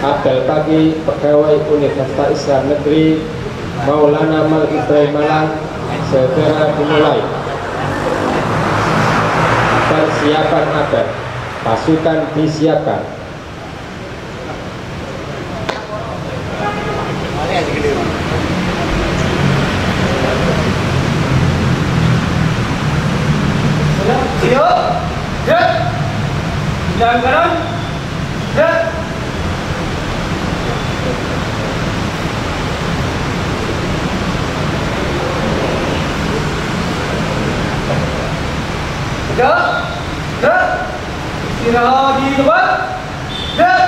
apel pagi pegawai Universitas Islam Negeri Maulana Malik Ibrahim Malang segera dimulai. Persiapan apel, pasukan disiapkan. Siap, gerak, jalan kanan, gerak. Gerak, gerak, istirahat di tempat, gerak.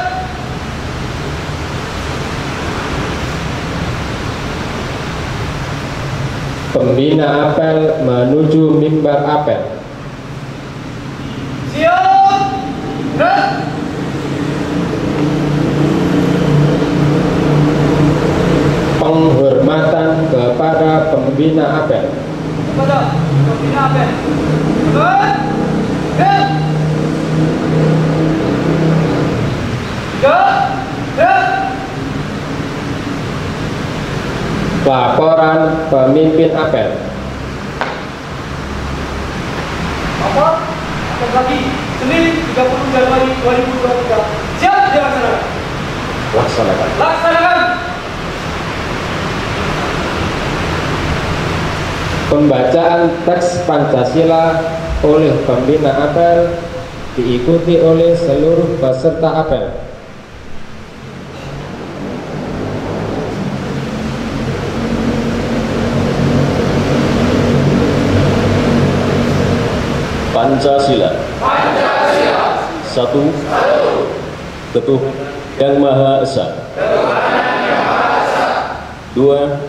Pembina apel menuju mimbar apel. Siap, gerak. Penghormatan kepada pembina apel. Kepada pembina apel. Tempat, gerak. Gerak, gerak. Laporan pemimpin apel. Apa? Apel pagi, Senin 30 Januari 2023. Siap dilaksanakan. Laksanakan. Laksanakan. Pembacaan teks Pancasila oleh pembina apel diikuti oleh seluruh peserta apel. Pancasila. Pancasila. Satu. Ketuh Yang Maha Esa. Dua.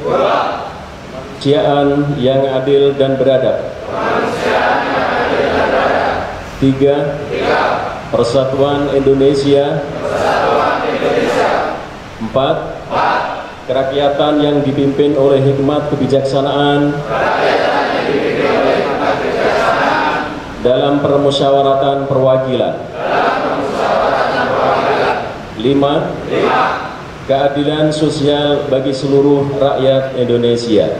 Kemanusiaan yang adil dan beradab. Tiga. Persatuan Indonesia. Empat. Kerakyatan yang dipimpin oleh hikmat kebijaksanaan dalam permusyawaratan perwakilan. Lima. Keadilan sosial bagi seluruh rakyat Indonesia.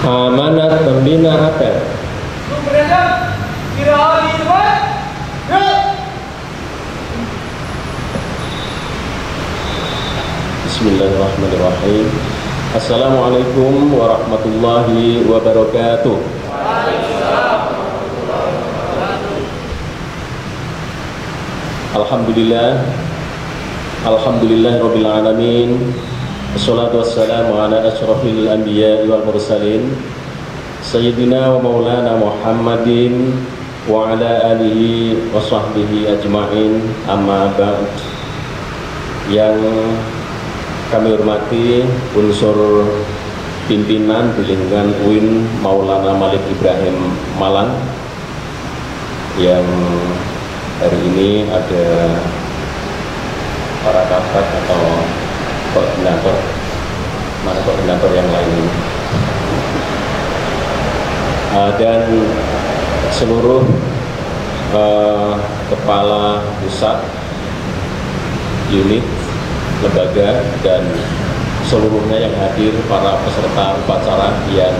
Amanat pembina apel. Berada, istirahat di tempat, gerak. Bismillahirrahmanirrahim. Assalamualaikum warahmatullahi wabarakatuh. Alhamdulillah, alhamdulillahirabbil alamin. Wassalatu wassalamu ala asyrafil anbiya'i wal mursalin sayyidina wa maulana Muhammadin wa ala alihi wa sahbihi ajma'in, amma ba'd. Yang kami hormati unsur pimpinan di lingkungan UIN Maulana Malik Ibrahim Malang, yang hari ini ada para kabak atau koordinator, mana koordinator yang lain ini, dan seluruh kepala pusat, unit, lembaga, dan seluruhnya yang hadir, para peserta upacara yang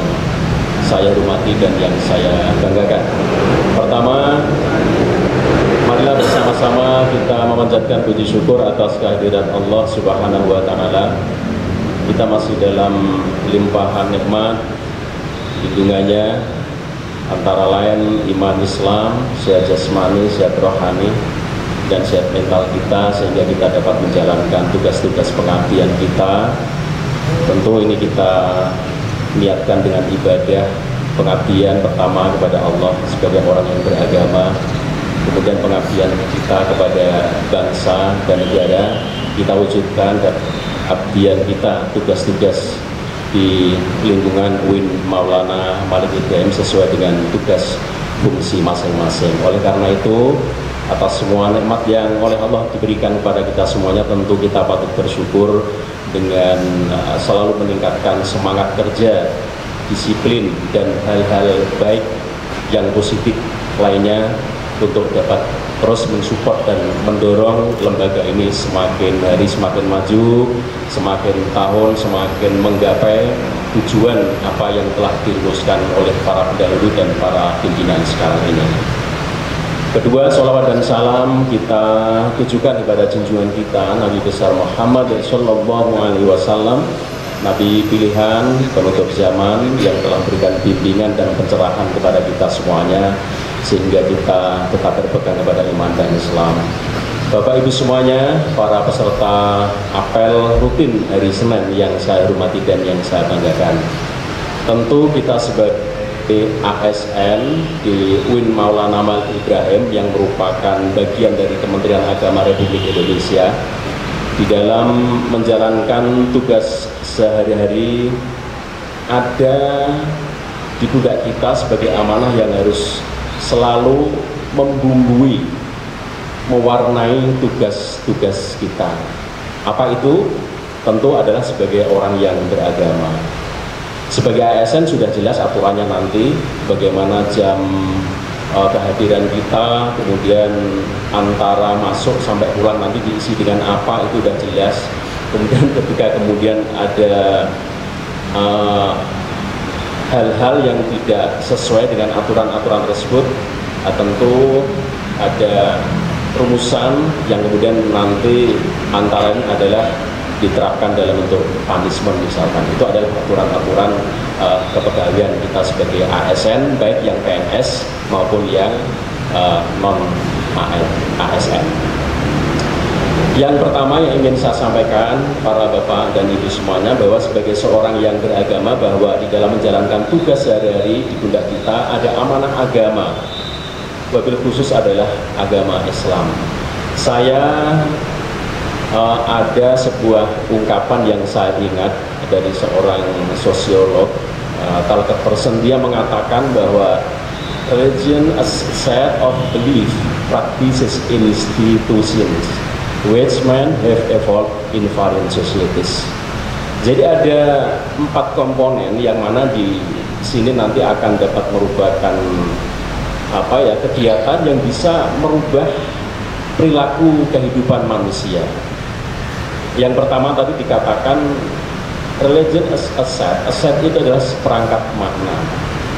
saya hormati dan yang saya banggakan. Pertama, marilah bersama-sama kita memanjatkan puji syukur atas kehadiran Allah Subhanahu wa Ta'ala. Kita masih dalam limpahan nikmat lindungannya, antara lain iman Islam, sehat jasmani, sehat rohani, dan sehat mental kita, sehingga kita dapat menjalankan tugas-tugas pengabdian kita. Tentu ini kita niatkan dengan ibadah pengabdian pertama kepada Allah sebagai orang yang beragama, kemudian pengabdian kita kepada bangsa dan negara kita wujudkan, dan abdian kita, tugas-tugas di lingkungan UIN Maulana Malik Ibrahim sesuai dengan tugas fungsi masing-masing. Oleh karena itu, atas semua nikmat yang oleh Allah diberikan kepada kita semuanya, tentu kita patut bersyukur dengan selalu meningkatkan semangat kerja disiplin, dan hal-hal baik yang positif lainnya untuk dapat terus mensupport dan mendorong lembaga ini semakin hari semakin maju, semakin tahun semakin menggapai tujuan apa yang telah dirumuskan oleh para pendahulu dan para pimpinan sekarang ini. Kedua, sholawat dan salam kita tujukan kepada junjungan kita Nabi besar Muhammad Sallallahu Alaihi Wasallam, Nabi pilihan penutup zaman yang telah memberikan bimbingan dan pencerahan kepada kita semuanya, sehingga kita tetap berpegang kepada iman dan Islam. Bapak Ibu semuanya, para peserta apel rutin hari Senin yang saya hormati dan yang saya banggakan, tentu kita sebagai ASN di UIN Maulana Malik Ibrahim yang merupakan bagian dari Kementerian Agama Republik Indonesia, di dalam menjalankan tugas sehari-hari ada di pundak kita sebagai amanah yang harus selalu membumbui, mewarnai tugas-tugas kita. Apa itu? Tentu adalah sebagai orang yang beragama. Sebagai ASN sudah jelas aturannya nanti, bagaimana jam kehadiran kita, kemudian antara masuk sampai pulang nanti diisi dengan apa, itu sudah jelas. Kemudian ketika kemudian ada hal-hal yang tidak sesuai dengan aturan-aturan tersebut, tentu ada rumusan yang kemudian nanti antara lain adalah diterapkan dalam bentuk punishment misalkan. Itu adalah aturan-aturan kepegawaian kita sebagai ASN, baik yang PNS maupun yang non ASN. Yang pertama yang ingin saya sampaikan para bapak dan ibu semuanya, bahwa sebagai seorang yang beragama, bahwa di dalam menjalankan tugas sehari-hari di pundak kita ada amanah agama, wabil khusus adalah agama Islam. Saya ada sebuah ungkapan yang saya ingat dari seorang sosiolog, Talcott Person. Dia mengatakan bahwa religion as a set of belief practices institutions which men have evolved in various societies. Jadi ada 4 komponen yang mana di sini nanti akan dapat merupakan kegiatan yang bisa merubah perilaku kehidupan manusia. Yang pertama tadi dikatakan religion as a set itu adalah seperangkat makna.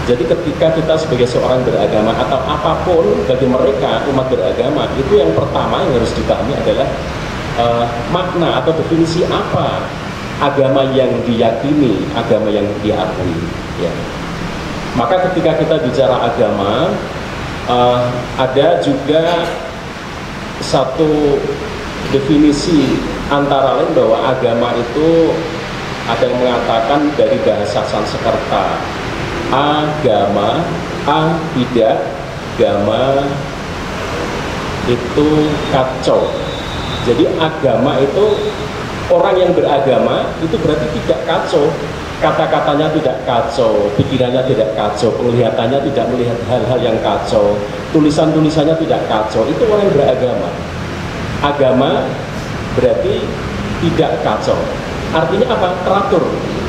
Jadi ketika kita sebagai seorang beragama atau apapun bagi mereka umat beragama, itu yang pertama yang harus dipahami adalah makna atau definisi apa agama yang diyakini, agama yang diakui. Ya. Maka ketika kita bicara agama, ada juga satu definisi antara lain bahwa agama itu ada yang mengatakan dari bahasa Sanskerta, agama, tidak, gama itu kacau. Jadi agama itu orang yang beragama itu berarti tidak kacau, kata-katanya tidak kacau, pikirannya tidak kacau, penglihatannya tidak melihat hal-hal yang kacau, tulisan-tulisannya tidak kacau. Itu orang yang beragama. Agama berarti tidak kacau. Artinya apa? Teratur.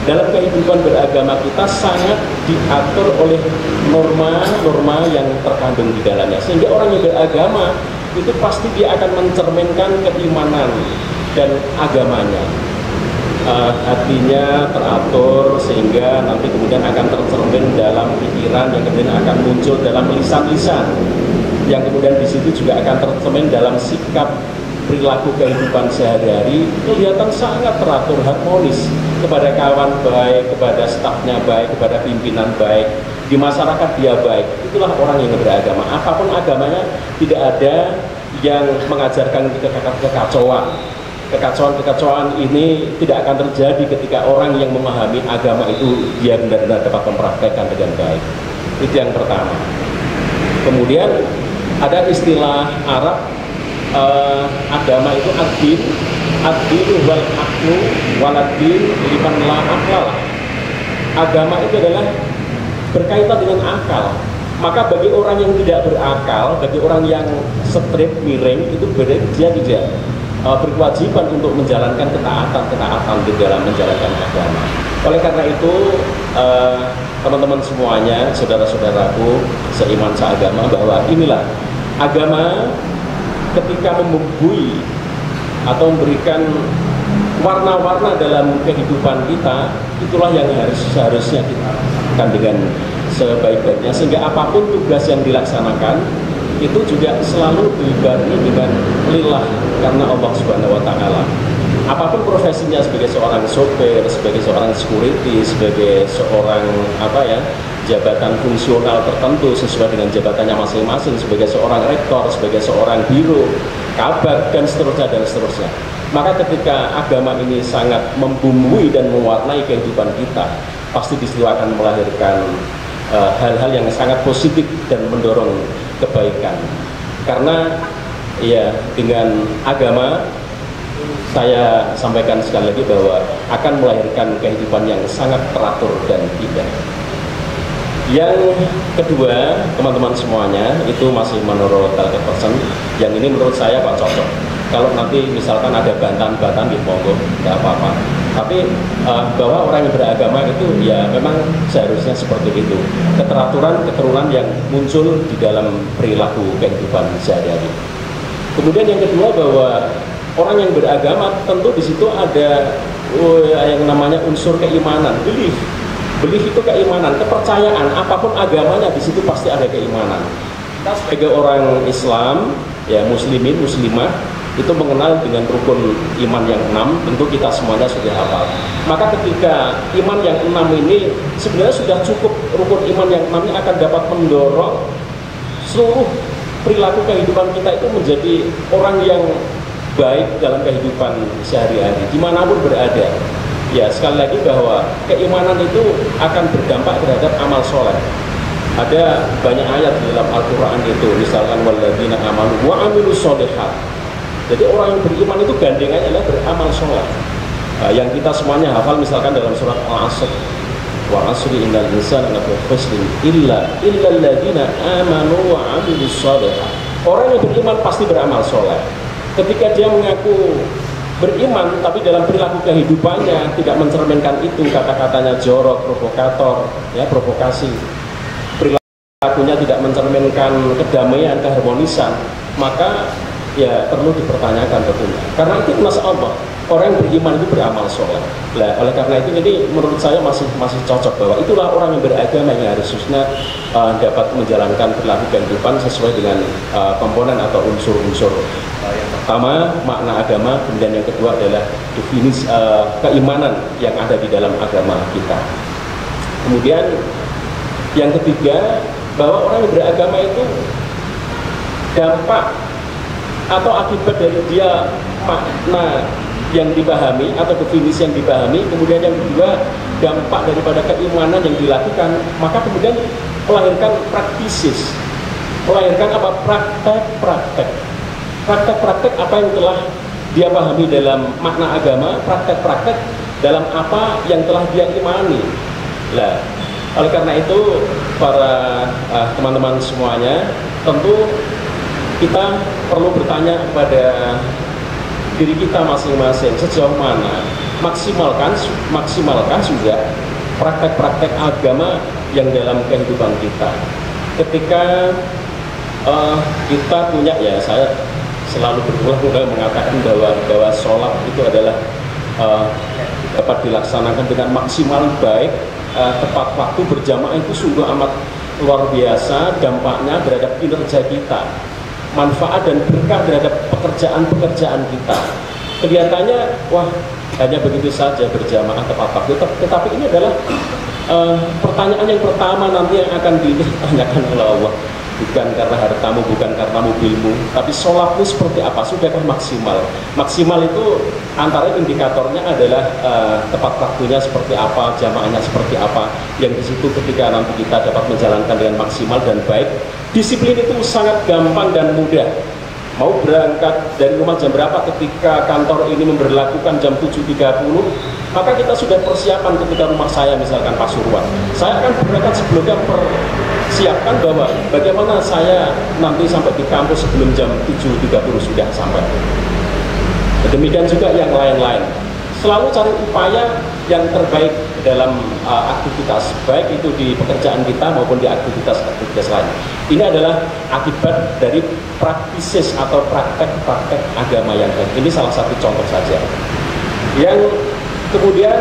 Dalam kehidupan beragama kita sangat diatur oleh norma-norma yang terkandung di dalamnya. Sehingga orang yang beragama itu pasti dia akan mencerminkan keimanan dan agamanya. Hatinya teratur sehingga nanti kemudian akan tercermin dalam pikiran yang kemudian akan muncul dalam lisan-lisan, yang kemudian di situ juga akan tercermin dalam sikap perilaku kehidupan sehari-hari, kelihatan sangat teratur, harmonis, kepada kawan baik, kepada stafnya baik, kepada pimpinan baik, di masyarakat dia baik. Itulah orang yang beragama. Apapun agamanya, tidak ada yang mengajarkan kekacauan. Kekacauan ini tidak akan terjadi ketika orang yang memahami agama itu dia benar-benar dapat mempraktekkan dengan baik. Itu yang pertama. Kemudian ada istilah Arab, agama itu ad-din wal aqlu waladin liman la aqlala. Agama itu adalah berkaitan dengan akal. Maka bagi orang yang tidak berakal, bagi orang yang straight miring, itu berarti dia tidak berkewajiban untuk menjalankan ketaatan di dalam menjalankan agama. Oleh karena itu, teman-teman semuanya, saudara-saudaraku seiman seagama, bahwa inilah agama ketika membumbui atau memberikan warna-warna dalam kehidupan kita, itulah yang seharusnya kita lakukan dengan sebaik-baiknya, sehingga apapun tugas yang dilaksanakan itu juga selalu dibarengi dengan lillah, karena Allah Subhanahu wa Ta'ala. Apapun profesinya, sebagai seorang sopir, sebagai seorang security, sebagai seorang jabatan fungsional tertentu sesuai dengan jabatannya masing-masing, sebagai seorang rektor, sebagai seorang biro, kabar, dan seterusnya. Maka ketika agama ini sangat membumbui dan mewarnai kehidupan kita, pasti disitu akan melahirkan hal-hal yang sangat positif dan mendorong kebaikan. Karena ya, dengan agama, saya sampaikan sekali lagi bahwa akan melahirkan kehidupan yang sangat teratur dan indah. Yang kedua, teman-teman semuanya, itu masih menurut target person. Yang ini menurut saya Pak cocok. Kalau nanti misalkan ada bantahan-bantahan di monggo, nggak apa-apa. Tapi bahwa orang yang beragama itu ya memang seharusnya seperti itu. Keteraturan yang muncul di dalam perilaku kehidupan sehari-hari. Kemudian yang kedua, bahwa orang yang beragama tentu di situ ada yang namanya unsur keimanan, belief itu keimanan, kepercayaan, apapun agamanya di situ pasti ada keimanan. Kita sebagai orang Islam, ya muslimin, muslimah, itu mengenal dengan rukun iman yang 6, tentu kita semuanya sudah hafal. Maka ketika iman yang 6 ini sebenarnya sudah cukup, rukun iman yang 6 ini akan dapat mendorong seluruh perilaku kehidupan kita itu menjadi orang yang baik dalam kehidupan sehari-hari, dimanapun berada. Ya, sekali lagi bahwa keimanan itu akan berdampak terhadap amal soleh. Ada banyak ayat di dalam Al-Quran itu, misalkan walladzina amanu wa amilus sholihat. Jadi orang yang beriman itu gandengannya adalah beramal soleh. Yang kita semuanya hafal misalkan dalam surat Al-Asr, wa asri innal insana lafi khusrin illa alladzina amanu wa amilus sholihat. Orang yang beriman pasti beramal soleh. Ketika dia mengaku beriman, tapi dalam perilaku kehidupannya tidak mencerminkan itu, kata-katanya jorok, provokator, ya, provokasi, perilakunya tidak mencerminkan kedamaian, keharmonisan, maka ya perlu dipertanyakan tentunya. Karena itu masa Allah, orang yang beriman itu beramal soleh. Nah, oleh karena itu ini menurut saya masih cocok bahwa itulah orang yang beragama yang harusnya dapat menjalankan perilaku kehidupan sesuai dengan komponen atau unsur-unsur. Yang pertama makna agama, kemudian yang kedua adalah definisi keimanan yang ada di dalam agama kita. Kemudian yang ketiga, bahwa orang yang beragama itu dampak atau akibat dari dia makna yang dipahami atau definisi yang dipahami, kemudian yang kedua dampak daripada keimanan yang dilakukan, maka kemudian melahirkan praktisis, melahirkan apa? Praktek-praktek apa yang telah dia pahami dalam makna agama, praktek-praktek dalam apa yang telah dia imani. Nah, oleh karena itu para teman-teman semuanya, tentu kita perlu bertanya kepada diri kita masing-masing, sejauh mana maksimalkan juga praktek-praktek agama yang dalam kehidupan kita. Ketika kita punya, ya saya selalu berulang-ulang mengatakan bahwa sholat itu adalah dapat dilaksanakan dengan maksimal baik, tepat waktu, berjamaah, itu sungguh amat luar biasa dampaknya terhadap kinerja kita, manfaat dan berkah terhadap pekerjaan-pekerjaan kita. Kelihatannya wah hanya begitu saja berjamaah tepat waktu, tetapi ini adalah pertanyaan yang pertama nanti yang akan ditanyakan oleh Allah. Bukan karena hartamu, bukan karena mobilmu, tapi sholatmu seperti apa, sudahkah maksimal? Maksimal itu antara indikatornya adalah tepat waktunya seperti apa, jamaahnya seperti apa, yang di situ ketika nanti kita dapat menjalankan dengan maksimal dan baik. Disiplin itu sangat gampang dan mudah. Mau berangkat dari rumah jam berapa, ketika kantor ini memberlakukan jam 7.30, maka kita sudah persiapan. Ketika rumah saya misalkan Pasuruan, saya akan berangkat sebelumnya persiapkan bahwa bagaimana saya nanti sampai di kampus sebelum jam 7.30 sudah sampai. Demikian juga yang lain-lain. Selalu cari upaya yang terbaik dalam aktivitas, baik itu di pekerjaan kita maupun di aktivitas-aktivitas lain. Ini adalah akibat dari praktisis atau praktek-praktek agama yang baik. Ini salah satu contoh saja. Yang kemudian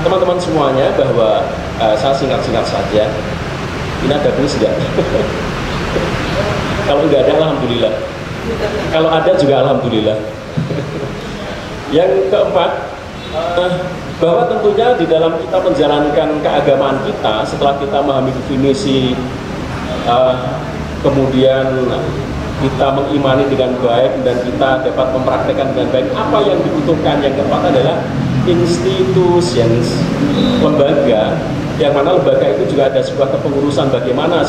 teman-teman semuanya, bahwa saya singkat-singkat saja. Ini ada tulis enggak? Kalau enggak ada, alhamdulillah. Kalau ada juga alhamdulillah. Yang keempat, bahwa tentunya di dalam kita menjalankan keagamaan kita, setelah kita memahami definisi, kemudian kita mengimani dengan baik dan kita dapat mempraktekkan dengan baik, apa yang dibutuhkan. Yang keempat adalah institutions, lembaga, yang mana lembaga itu juga ada sebuah kepengurusan, bagaimana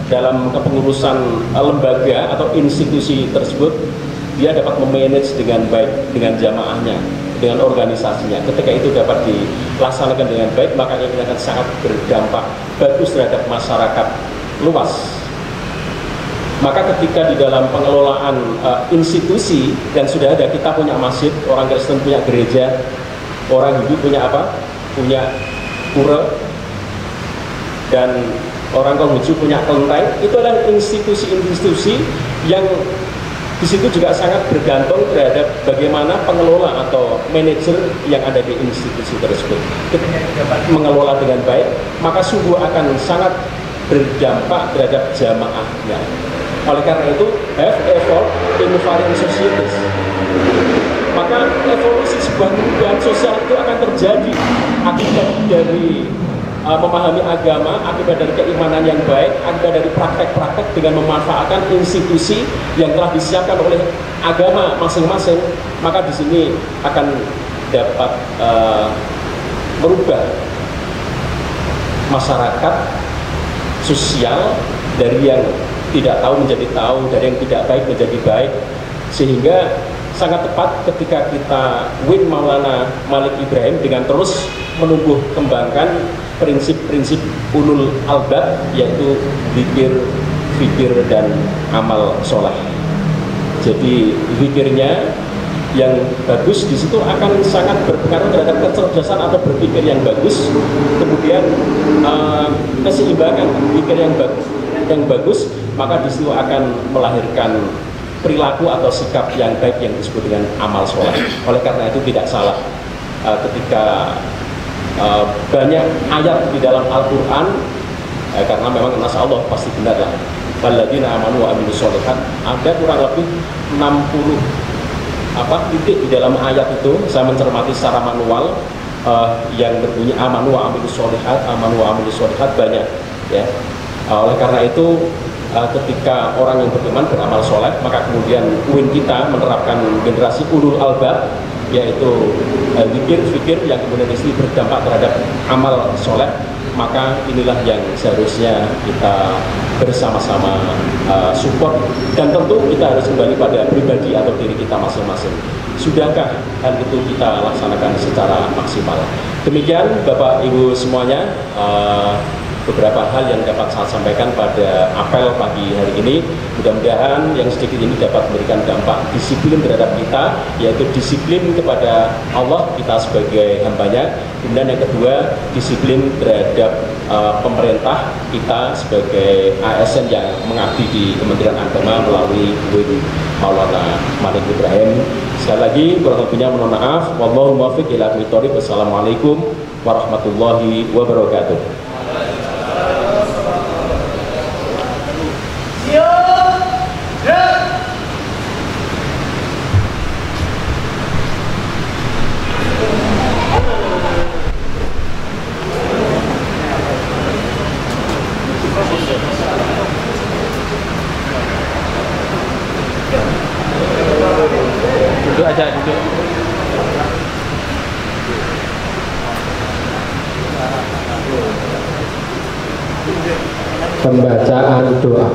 dalam kepengurusan lembaga atau institusi tersebut dia dapat memanage dengan baik dengan jamaahnya, dengan organisasinya. Ketika itu dapat dilaksanakan dengan baik, maka ini akan sangat berdampak bagus terhadap masyarakat luas. Maka ketika di dalam pengelolaan institusi, dan sudah ada, kita punya masjid, orang Kristen punya gereja, orang Hindu punya apa? Punya pura, dan orang Konghucu punya kelenteng. Itu adalah institusi-institusi yang di situ juga sangat bergantung terhadap bagaimana pengelola atau manajer yang ada di institusi tersebut. Ketika dapat mengelola dengan baik, maka sungguh akan sangat berdampak terhadap jamaahnya. Oleh karena itu, have evolved in varying societies. Maka evolusi sebuah kebutuhan sosial itu akan terjadi akibat dari memahami agama, akibat dari keimanan yang baik, akibat dari praktek-praktek dengan memanfaatkan institusi yang telah disiapkan oleh agama masing-masing. Maka di sini akan dapat merubah masyarakat sosial dari yang tidak tahu menjadi tahu, dari yang tidak baik menjadi baik, sehingga sangat tepat ketika kita win Maulana Malik Ibrahim dengan terus menumbuh kembangkan prinsip-prinsip ulul albab, yaitu zikir, fikir, dan amal soleh. Jadi zikirnya yang bagus di situ akan sangat berpengaruh terhadap kecerdasan atau berpikir yang bagus. Kemudian keseimbangan pikir yang bagus, maka di situ akan melahirkan perilaku atau sikap yang baik yang disebut dengan amal soleh. Oleh karena itu tidak salah ketika banyak ayat di dalam Al-Quran, karena memang nas Allah pasti benar lah. Walladzina amanu wa amilus sholihat, ada kurang lebih 60 titik di dalam ayat itu. Saya mencermati secara manual yang berbunyi amanu wa amilus sholihat, amanu wa amilus sholihat, banyak ya. Oleh karena itu ketika orang yang beriman beramal soleh, maka kemudian win kita menerapkan generasi ulul albab, yaitu zikir, fikir yang kemudian istri berdampak terhadap amal soleh. Maka inilah yang seharusnya kita bersama-sama support, dan tentu kita harus kembali pada pribadi atau diri kita masing-masing. Sudahkah hal itu kita laksanakan secara maksimal? Demikian Bapak Ibu semuanya, beberapa hal yang dapat saya sampaikan pada apel pagi hari ini. Mudah-mudahan yang sedikit ini dapat memberikan dampak disiplin terhadap kita, yaitu disiplin kepada Allah kita sebagai hambanya. Kemudian yang kedua, disiplin terhadap pemerintah kita sebagai ASN yang mengabdi di Kementerian Agama melalui WIN Maulana Malik Ibrahim. Sekali lagi kurang lebihnya mohon maaf. Wallahu muwaffiq ila aqwamit thoriq. Wassalamualaikum warahmatullahi wabarakatuh. Duduk aja, duduk. Pembacaan doa.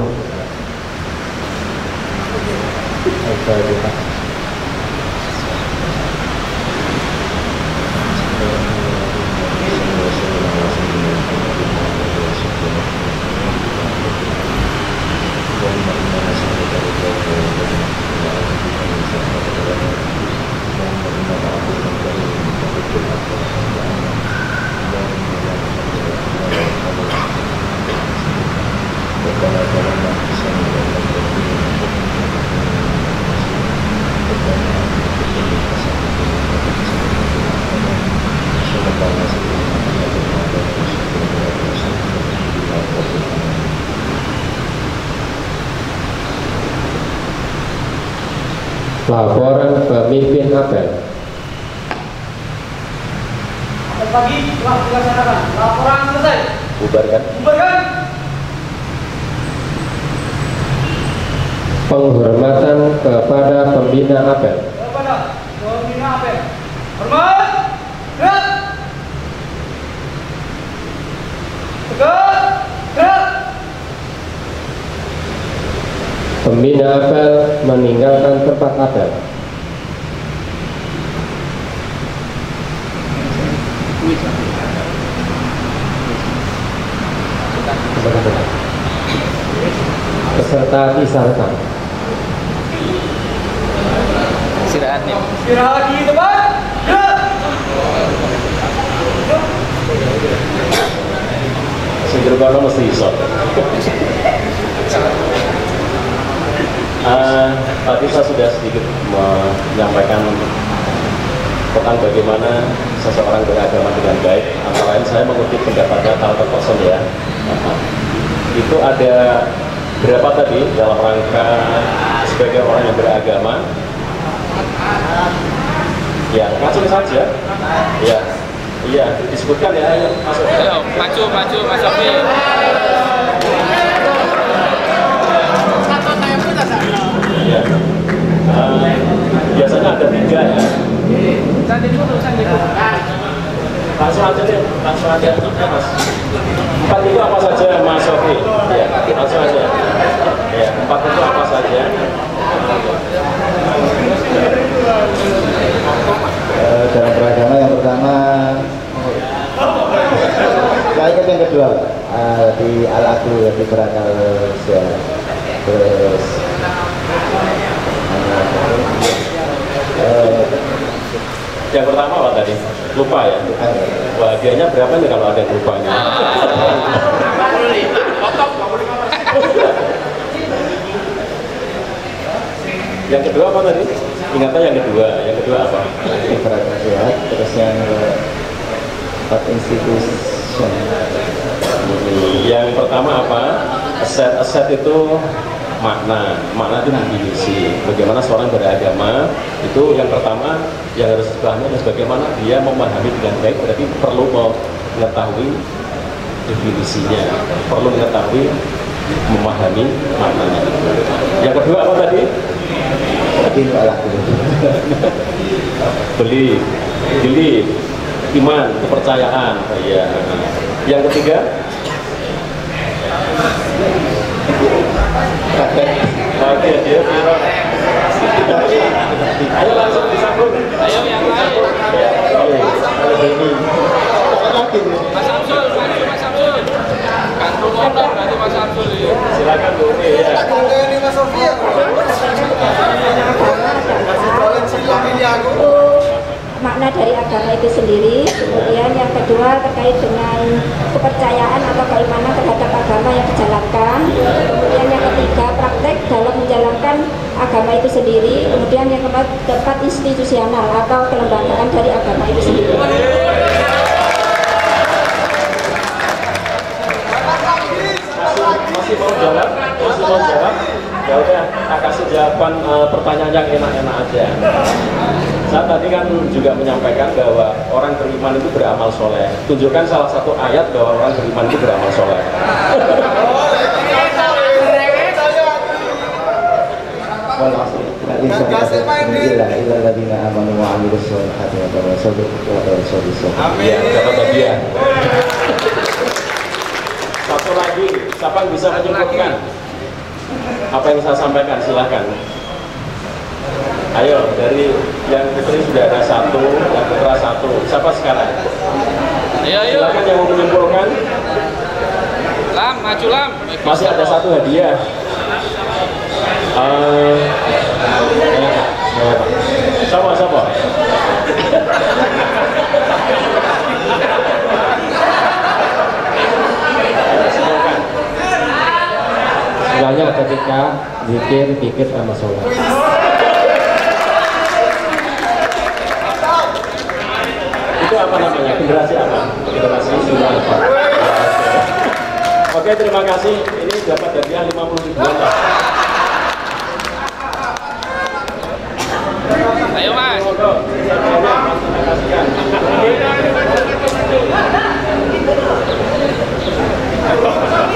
Laporan pemimpin apel. Apel pagi telah dilaksanakan. Laporan selesai. Bubarkan. Bubarkan. Penghormatan kepada pembina apel. Kepada pembina apel. Hormat. Gerak. Tegak. Gerak. Pembina apel meninggalkan tempat apel. Peserta disarkan. Istirahat nih. Istirahat di tempat. Gerak. Sindrono mesti iso. Tadi saya sudah sedikit menyampaikan tentang bagaimana seseorang beragama dengan baik. Antara lain saya mengutip pendapatnya Talcott Person ya. Itu ada berapa tadi dalam rangka sebagai orang yang beragama? Ya, langsung saja. Ya, iya disebutkan ya. Ayo, masuk. Ayo, maju Mas Sofi. Ya. Biasanya ada 3 ya. Langsung aja deh, langsung aja Mas. 4 itu apa saja Mas Sofi? Ya, langsung aja. Ya, 4 itu apa saja? Dalam beragama yang pertama, saya ikut yang kedua di al-aku di berakal terus yang pertama apa tadi? Lupa ya? Bahagianya berapa nih kalau ada yang lupanya? Yang kedua apa tadi? Ingatnya yang kedua. Yang kedua apa? berakal sehat, terus yang empat institusi. Yang pertama apa? Aset itu makna itu definisi bagaimana seorang beragama. Itu yang pertama yang harus dipahami adalah bagaimana dia memahami dengan baik. Berarti perlu mengetahui definisinya, perlu mengetahui memahami maknanya. Yang kedua apa tadi? Beli iman, kepercayaan. Ya. Yang ketiga oke, dia ayo langsung disambung. Ayo yang lain. Mas Samsul, maju Mas Samsul. Kantung motor berarti Mas Samsul ya. Silakan Bu Umi ya. Makna dari agama itu sendiri. Kemudian yang kedua terkait dengan kepercayaan atau keimanan terhadap agama yang dijalankan. Kemudian yang ketiga praktek dalam menjalankan agama itu sendiri. Kemudian yang keempat institusional atau kelembagaan dari agama itu sendiri. Masih mau jawab? Ya udah, tak kasih jawaban pertanyaan yang enak-enak aja. Saya tadi kan juga menyampaikan bahwa orang beriman itu beramal soleh. Tunjukkan salah satu ayat bahwa orang beriman itu beramal soleh. Ya, dapat hadiah. Satu lagi, siapa yang bisa menyimpulkan apa yang saya sampaikan? Silahkan. Ayo, dari yang putri sudah ada 1, yang putra 1. Siapa sekarang? Ayo. Silahkan yang mau menyimpulkan. Lam, maju Lam. Masih ada 1 hadiah. Siapa? Istilahnya ketika pikir sama sholat. Itu apa namanya? Generasi apa? Generasi sudah apa? Oke, terima kasih. Ini dapat hadiah 50.000. Ayo Mas.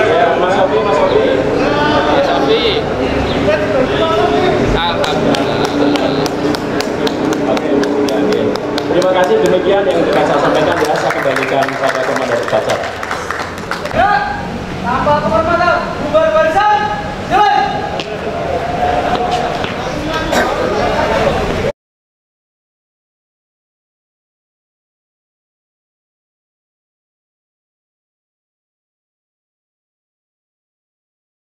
Ya, Mas Sofi. Mas Sofi. Alhamdulillah. Oke. Terima kasih, demikian yang bisa saya sampaikan ya. Saya kembalikan pada Komandan Bacar.